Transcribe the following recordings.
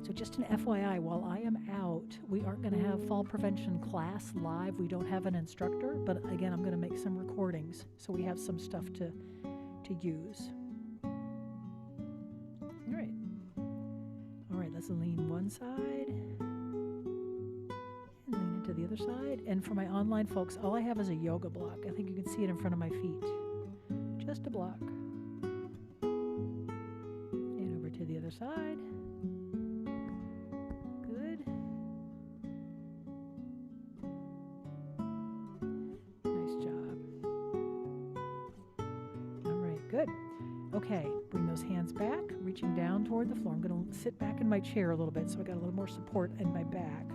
So just an FYI, while I am out, we aren't going to have fall prevention class live. We don't have an instructor, but again, I'm going to make some recordings, so we have some stuff to use. All right, let's lean one side and lean into the other side. And for my online folks, all I have is a yoga block. I think you can see it in front of my feet. Just a block. And over to the other side. Good. Nice job. All right, good. Okay, bring those hands back, reaching down toward the floor. I'm going to sit back in my chair a little bit so I got a little more support in my back.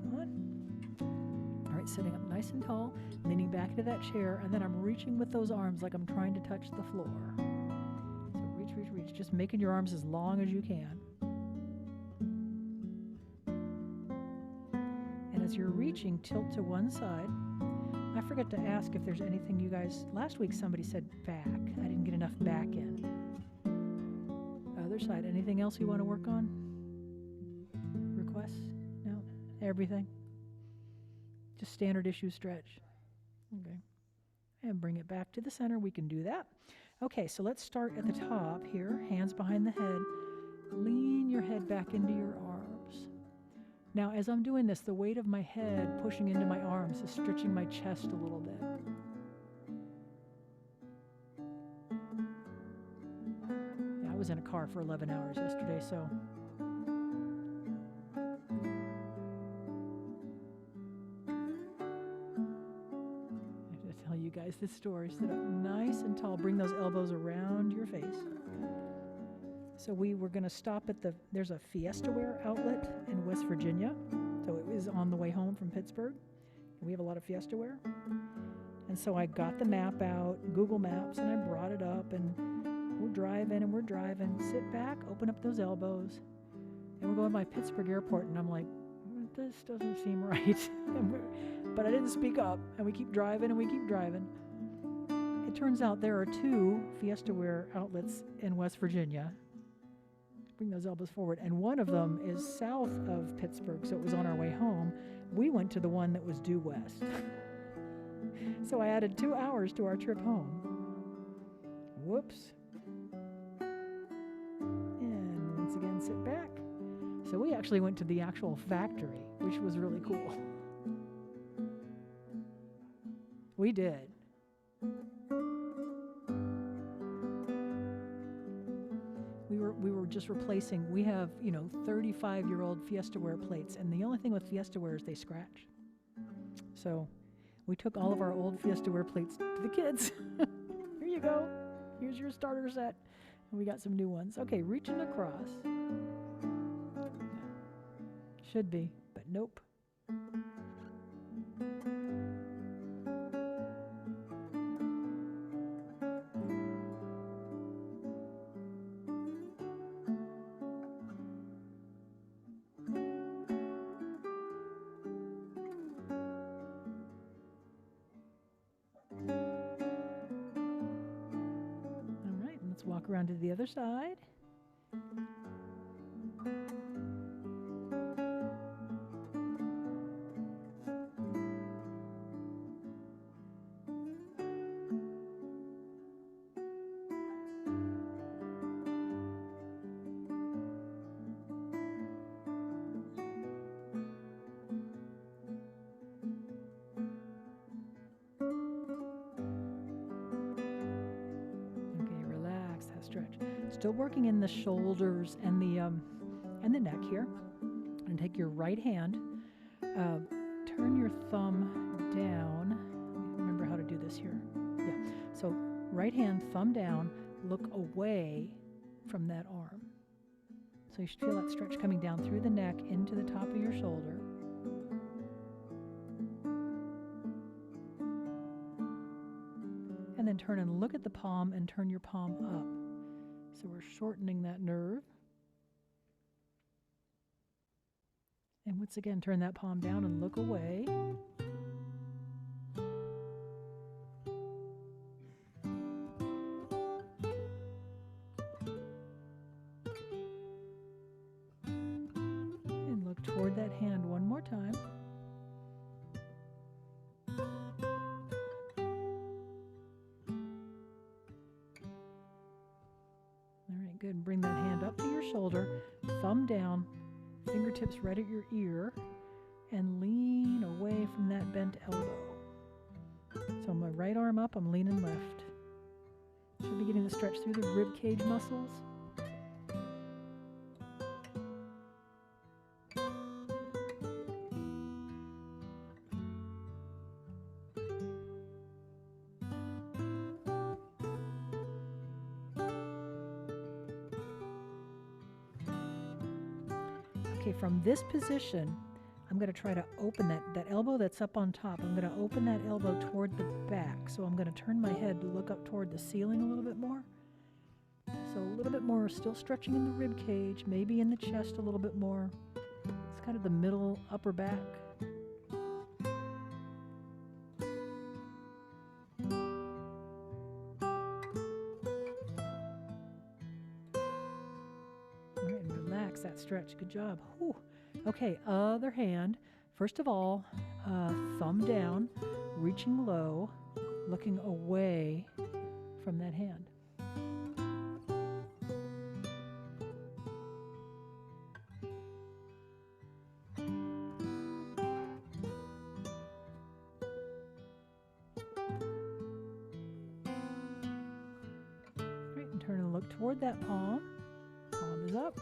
Hang on. All right, sitting up nice and tall, leaning back into that chair, and then I'm reaching with those arms like I'm trying to touch the floor. So reach, reach, reach, just making your arms as long as you can. And as you're reaching, tilt to one side. I forgot to ask if there's anything you guys, last week somebody said back. I didn't get enough back in. Other side, anything else you want to work on? Requests? No? Everything? Just standard issue stretch. Okay. And bring it back to the center. We can do that. Okay, so let's start at the top here. Hands behind the head. Lean your head back into your arms. Now, as I'm doing this, the weight of my head pushing into my arms is stretching my chest a little bit. Yeah, I was in a car for 11 hours yesterday, so. I have to tell you guys this story. Sit up nice and tall. Bring those elbows around your face. So we were going to stop at there's a Fiesta Wear outlet in West Virginia. So it was on the way home from Pittsburgh. We have a lot of Fiesta Wear. And so I got the map out, Google Maps, and I brought it up, and we're driving. Sit back, open up those elbows, and we're going by Pittsburgh Airport, and I'm like, this doesn't seem right. But I didn't speak up, and we keep driving. It turns out there are 2 Fiesta Wear outlets in West Virginia. Bring those elbows forward. And one of them is south of Pittsburgh, so it was on our way home. We went to the one that was due west. So I added 2 hours to our trip home. Whoops. And once again, sit back. So we actually went to the actual factory, which was really cool. We did. We were just replacing, we have, 35-year-old Fiesta Wear plates, and the only thing with Fiesta Wear is they scratch. So we took all of our old Fiesta Wear plates to the kids. Here you go. Here's your starter set. And we got some new ones. Okay, reaching across. Should be, but nope. Walk around to the other side. Still working in the shoulders and the neck here. And take your right hand, turn your thumb down. Remember how to do this here. Yeah. So right hand, thumb down, look away from that arm. So you should feel that stretch coming down through the neck into the top of your shoulder. And then turn and look at the palm and turn your palm up. So we're shortening that nerve. And once again, turn that palm down and look away. that hand one more time. All right, good. Bring that hand up to your shoulder, thumb down, fingertips right at your ear, and lean away from that bent elbow. So my right arm up, I'm leaning left. Should be getting the stretch through the rib cage muscles. Okay, from this position, I'm going to try to open that elbow that's up on top. I'm going to open that elbow toward the back. So I'm going to turn my head to look up toward the ceiling a little bit more. So a little bit more, still stretching in the rib cage, maybe in the chest a little bit more. It's kind of the middle upper back. All right, and relax that stretch. Good job. Whew. Okay, other hand. First of all, thumb down, reaching low, looking away from that hand. Right, and turn and look toward that palm. Palm is up.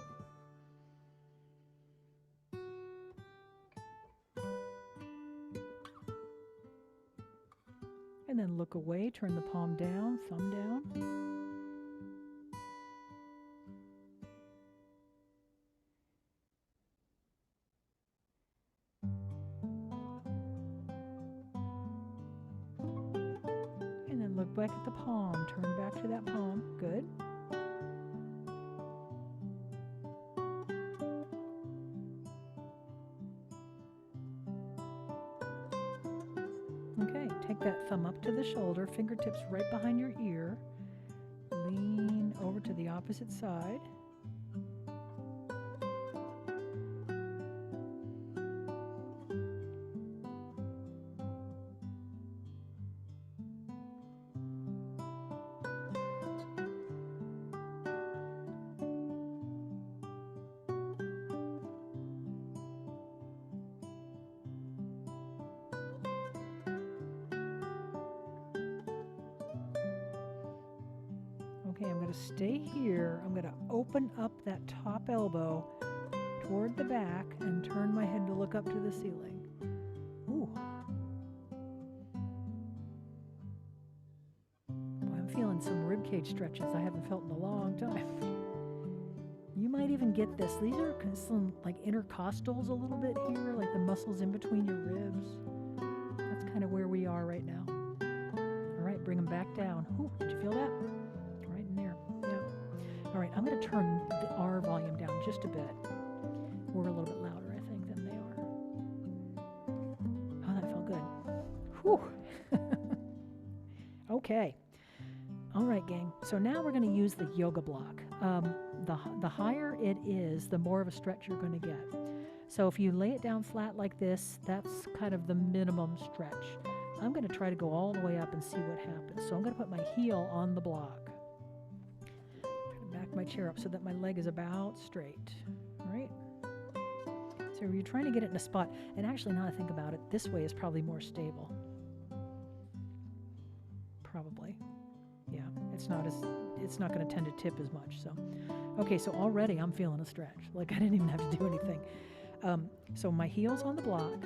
And then look away, turn the palm down, thumb down. And then look back at the palm, turn back to that palm. Good. Okay, take that thumb up to the shoulder, fingertips right behind your ear. Lean over to the opposite side. Okay, I'm going to stay here. I'm going to open up that top elbow toward the back and turn my head to look up to the ceiling. Ooh. Boy, I'm feeling some ribcage stretches I haven't felt in a long time. You might even get this. These are some like intercostals a little bit here, like the muscles in between your ribs. That's kind of where we are right now. All right, bring them back down. Ooh, did you feel that? There. Yeah. All right, I'm going to turn the R volume down just a bit. We're a little bit louder, I think, than they are. Oh, that felt good. Whew. Okay. All right, gang. So now we're going to use the yoga block. The higher it is, the more of a stretch you're going to get. So if you lay it down flat like this, that's kind of the minimum stretch. I'm going to try to go all the way up and see what happens. So I'm going to put my heel on the block. Back my chair up so that my leg is about straight. All right. So you're trying to get it in a spot, and actually now I think about it, this way is probably more stable. Probably. Yeah, it's not going to tend to tip as much. So, okay, so already I'm feeling a stretch. Like I didn't even have to do anything. So my heel's on the block,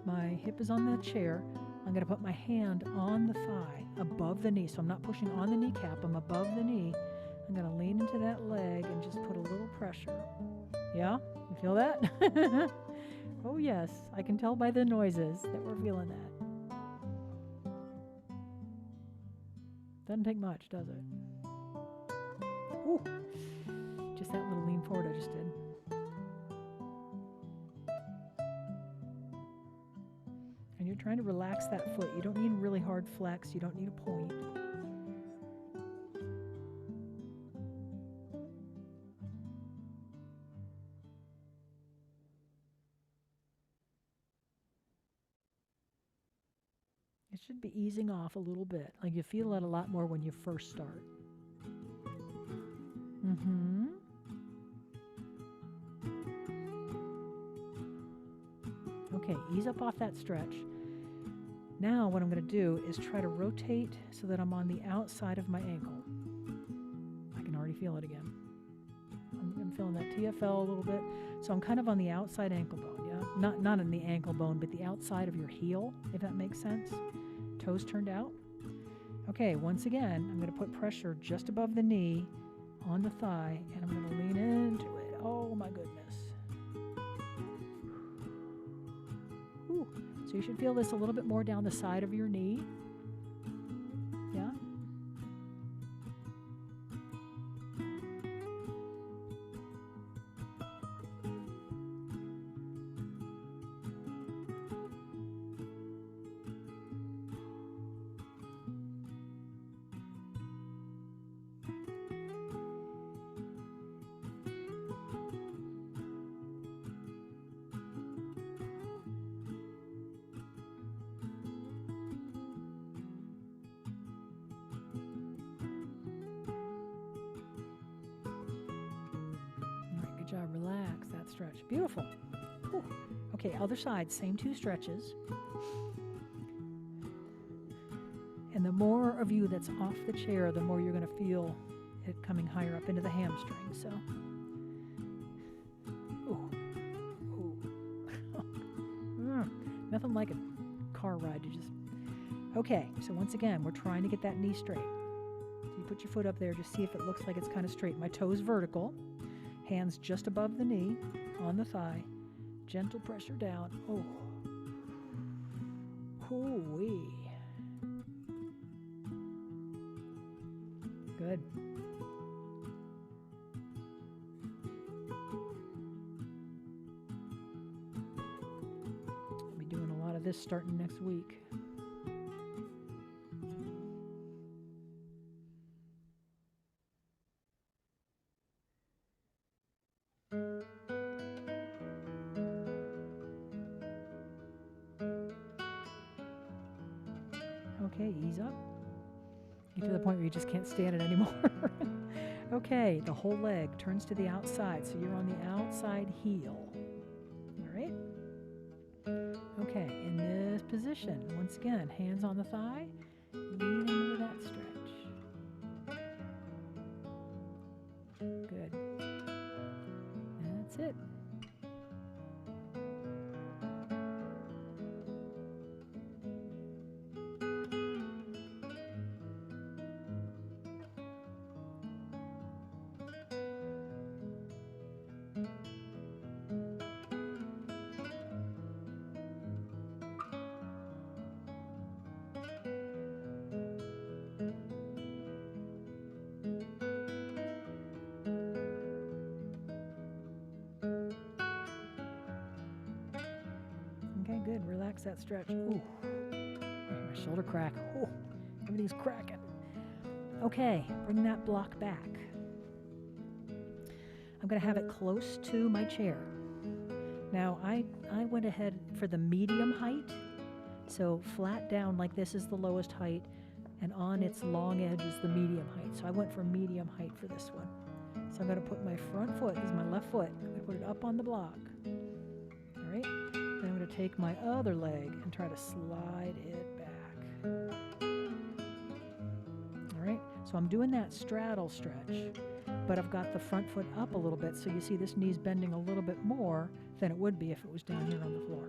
my hip is on the chair. I'm going to put my hand on the thigh above the knee. So I'm not pushing on the kneecap, I'm above the knee. I'm going to lean into that leg and just put a little pressure. Yeah? You feel that? Oh, yes. I can tell by the noises that we're feeling that. Doesn't take much, does it? Ooh. Just that little lean forward I just did. And you're trying to relax that foot. You don't need really hard flex. You don't need a point. should be easing off a little bit. Like you feel it a lot more when you first start. Mm-hmm. Okay, ease up off that stretch. Now what I'm going to do is try to rotate so that I'm on the outside of my ankle. I can already feel it again. I'm feeling that TFL a little bit. So I'm kind of on the outside ankle bone, yeah? Not on the ankle bone, but the outside of your heel, if that makes sense. Toes turned out. Okay, once again, I'm going to put pressure just above the knee on the thigh, and I'm going to lean into it. Oh my goodness. Whew. So you should feel this a little bit more down the side of your knee. Yeah? Good job. Relax that stretch. Beautiful. Whew. Okay, other side, same two stretches. And the more of you that's off the chair, the more you're going to feel it coming higher up into the hamstring. So, ooh. Ooh. Nothing like a car ride to just. Okay, so once again, we're trying to get that knee straight. So you put your foot up there, just see if it looks like it's kind of straight. My toes vertical. Hands just above the knee, on the thigh. Gentle pressure down. Oh. Hoo-wee. Good. I'll be doing a lot of this starting next week. Okay, ease up. Get to the point where you just can't stand it anymore. Okay, the whole leg turns to the outside, so you're on the outside heel. All right? Okay, in this position, once again, hands on the thigh, lean into that stretch. Good. That's it. Okay, good. Relax that stretch. Ooh, my shoulder crack. Ooh, everything's cracking. Okay, bring that block back. I'm going to have it close to my chair. Now, I went ahead for the medium height. So flat down like this is the lowest height, and on its long edge is the medium height. So I went for medium height for this one. So I'm going to put my front foot, this is my left foot, I'm going to put it up on the block. All right? Then I'm going to take my other leg and try to slide it back. All right? So I'm doing that straddle stretch, but I've got the front foot up a little bit, so you see this knee's bending a little bit more than it would be if it was down here on the floor.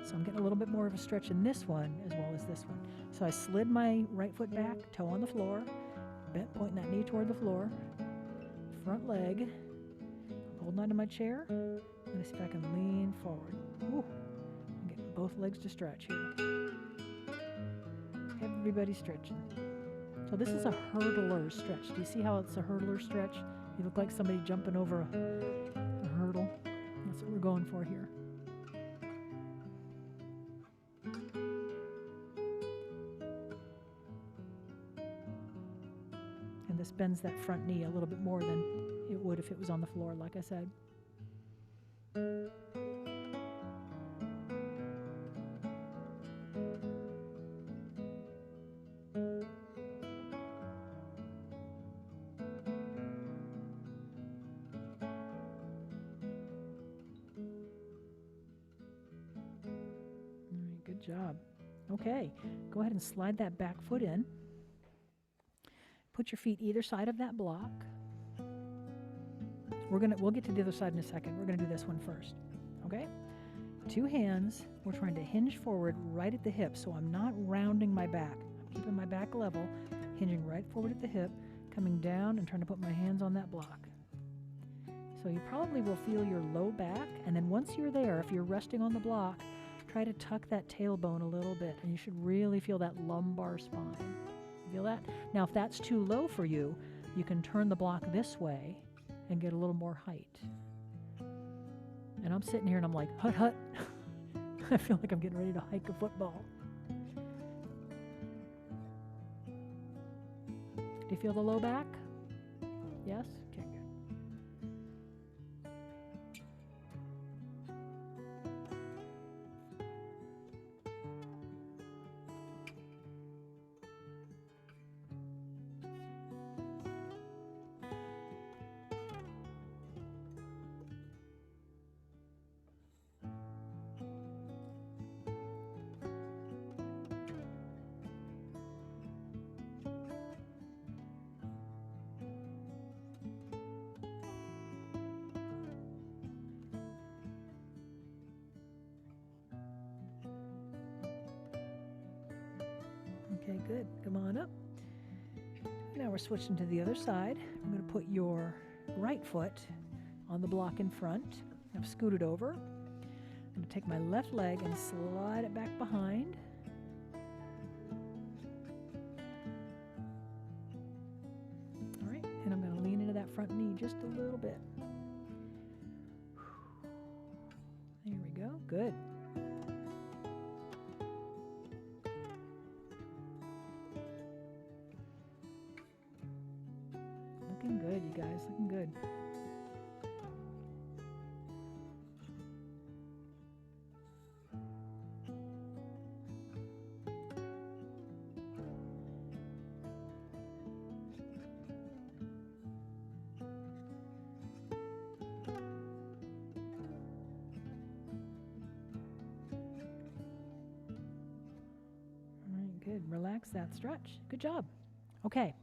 So I'm getting a little bit more of a stretch in this one as well as this one. So I slid my right foot back, toe on the floor, bent, pointing that knee toward the floor, front leg, holding onto my chair. Let me see if I can lean forward. Ooh, I'm getting both legs to stretch here. Everybody's stretching. So this is a hurdler stretch. Do you see how it's a hurdler stretch? You look like somebody jumping over a hurdle. That's what we're going for here. And this bends that front knee a little bit more than it would if it was on the floor, like I said. Good job. Okay, go ahead and slide that back foot in. Put your feet either side of that block. We'll get to the other side in a second. We're gonna do this one first. Okay? 2 hands. We're trying to hinge forward right at the hip, so I'm not rounding my back. I'm keeping my back level, hinging right forward at the hip, coming down and trying to put my hands on that block. So you probably will feel your low back, and then once you're there, if you're resting on the block, try to tuck that tailbone a little bit, and you should really feel that lumbar spine. Feel that? Now, if that's too low for you, you can turn the block this way and get a little more height. And I'm sitting here and I'm like, hut, hut. I feel like I'm getting ready to hike a football. Do you feel the low back? Yes? Okay, good. Okay, good. Come on up. Now we're switching to the other side. I'm going to put your right foot on the block in front. I've scooted over. I'm going to take my left leg and slide it back behind. All right, and I'm going to lean into that front knee just a little bit. There we go. Good. Looking good, you guys. Looking good. Good. Relax that stretch. Good job. Okay.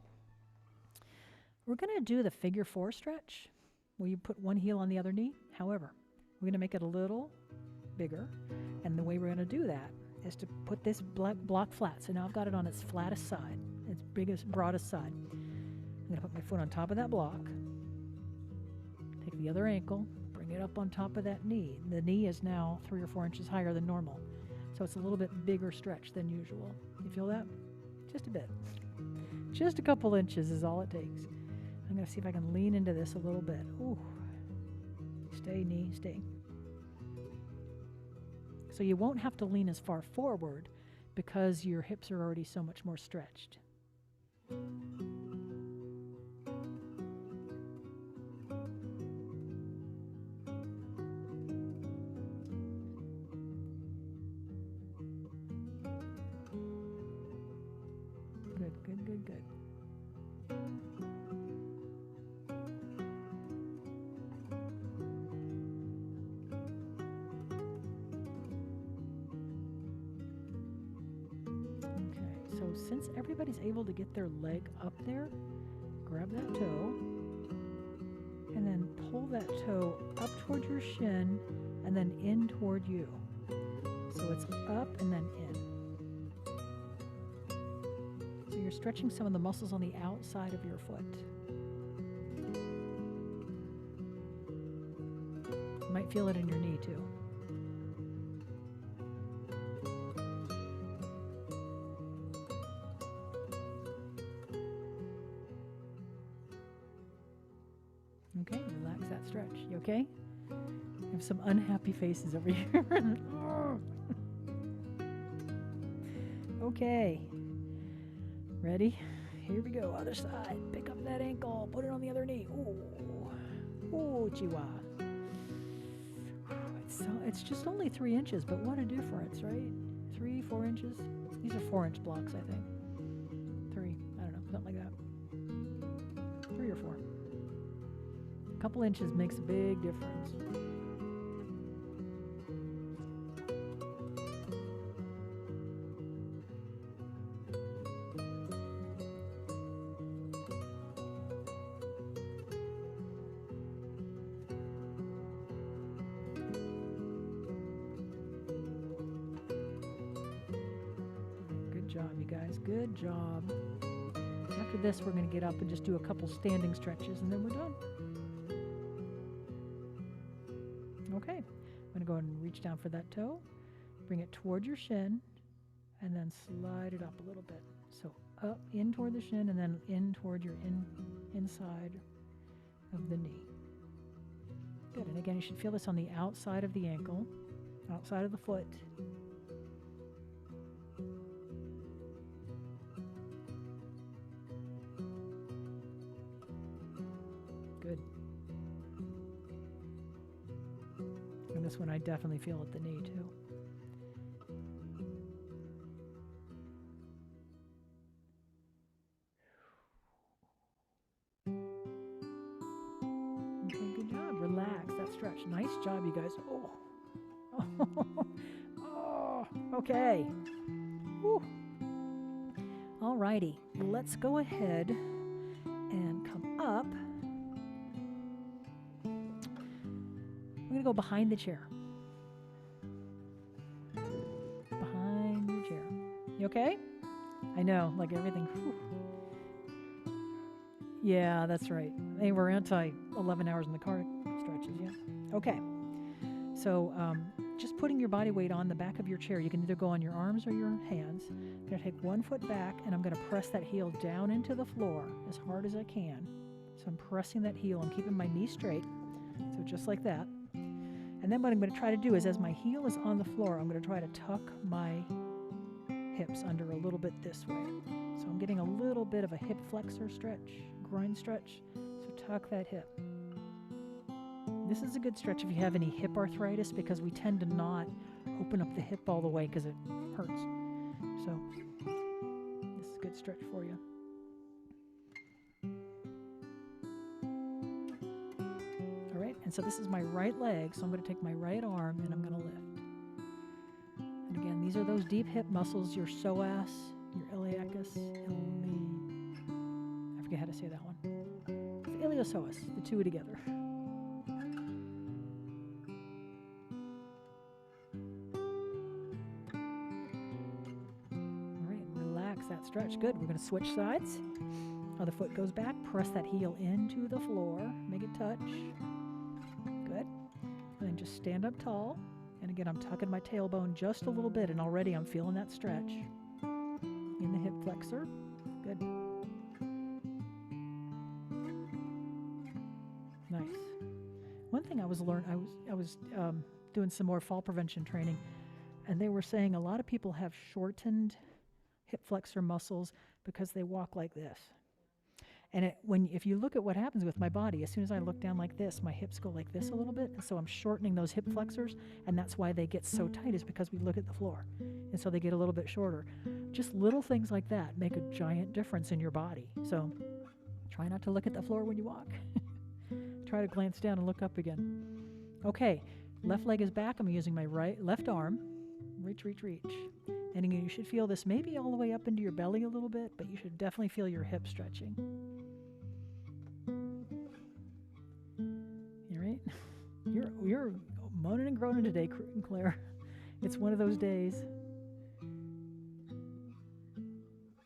We're going to do the figure 4 stretch where you put one heel on the other knee. However, we're going to make it a little bigger. And the way we're going to do that is to put this block flat. So now I've got it on its flattest side, its biggest, broadest side. I'm going to put my foot on top of that block. Take the other ankle, bring it up on top of that knee. The knee is now 3 or 4 inches higher than normal. So it's a little bit bigger stretch than usual. You feel that? Just a bit. Just a couple inches is all it takes. I'm going to see if I can lean into this a little bit. Ooh. Stay, knee, stay. So you won't have to lean as far forward because your hips are already so much more stretched. Good. Okay, so since everybody's able to get their leg up there, grab that toe and then pull that toe up toward your shin and then in toward you. So it's up and then in. You're stretching some of the muscles on the outside of your foot. You might feel it in your knee too. Okay, relax that stretch. You okay? I have some unhappy faces over here. Okay. Ready? Here we go. Other side. Pick up that ankle. Put it on the other knee. Ooh. Ooh, chihuahua. It's just only 3 inches, but what a difference, right? 3, 4 inches. These are 4-inch blocks, I think. 3. I don't know. Something like that. 3 or 4. A couple inches makes a big difference. job, you guys. Good job. After this, we're going to get up and just do a couple standing stretches, and then we're done. Okay. I'm going to go ahead and reach down for that toe. Bring it toward your shin, and then slide it up a little bit. So up, in toward the shin, and then in toward your inside of the knee. Good. And again, you should feel this on the outside of the ankle, outside of the foot. Good. And this one I definitely feel at the knee too. Relax that stretch. Nice job, you guys. Oh, oh, okay. Whew. All righty, let's go ahead and come up. We're gonna go behind the chair. Behind your chair. You okay? I know, like everything. Whew. Yeah, that's right. They were anti 11 hours in the car stretches, yeah. Okay. So just putting your body weight on the back of your chair. You can either go on your arms or your hands. I'm going to take one foot back, and I'm going to press that heel down into the floor as hard as I can. So I'm pressing that heel. I'm keeping my knee straight. So just like that. And then what I'm going to try to do is, as my heel is on the floor, I'm going to try to tuck my hips under a little bit this way. So I'm getting a little bit of a hip flexor stretch, groin stretch. So tuck that hip. This is a good stretch if you have any hip arthritis, because we tend to not open up the hip all the way because it hurts. So this is a good stretch for you. All right, and so this is my right leg, so I'm going to take my right arm and I'm going to lift. And again, these are those deep hip muscles, your psoas, your iliacus, I forget how to say that one. It's iliopsoas, the two together. That stretch. Good. We're going to switch sides. Other foot goes back. Press that heel into the floor. Make it touch. Good. And then just stand up tall. And again, I'm tucking my tailbone just a little bit, and already I'm feeling that stretch in the hip flexor. Good. Nice. One thing I was doing some more fall prevention training, and they were saying a lot of people have shortened hip flexor muscles because they walk like this. And if you look at what happens with my body, as soon as I look down like this, my hips go like this a little bit, and so I'm shortening those hip flexors, and that's why they get so tight, is because we look at the floor, and so they get a little bit shorter. Just little things like that make a giant difference in your body. So try not to look at the floor when you walk. Try to glance down and look up again. Okay, left leg is back. I'm using my left arm. Reach, reach, reach. And again, you should feel this maybe all the way up into your belly a little bit, but you should definitely feel your hip stretching. You right? You're moaning and groaning today, Claire. It's one of those days.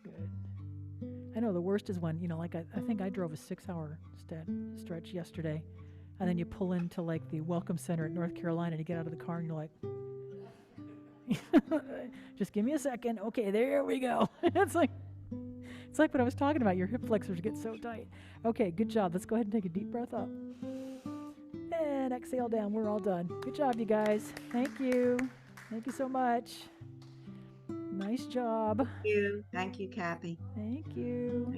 Good. I know the worst is when, like I think I drove a 6-hour stretch yesterday, and then you pull into like the Welcome Center at North Carolina, and you get out of the car and you're like, just give me a second. Okay, there we go. It's like what I was talking about. Your hip flexors get so tight. Okay, good job. Let's go ahead and take a deep breath up. And exhale down. We're all done. Good job, you guys. Thank you. Thank you so much. Nice job. Thank you. Thank you, Kathy. Thank you.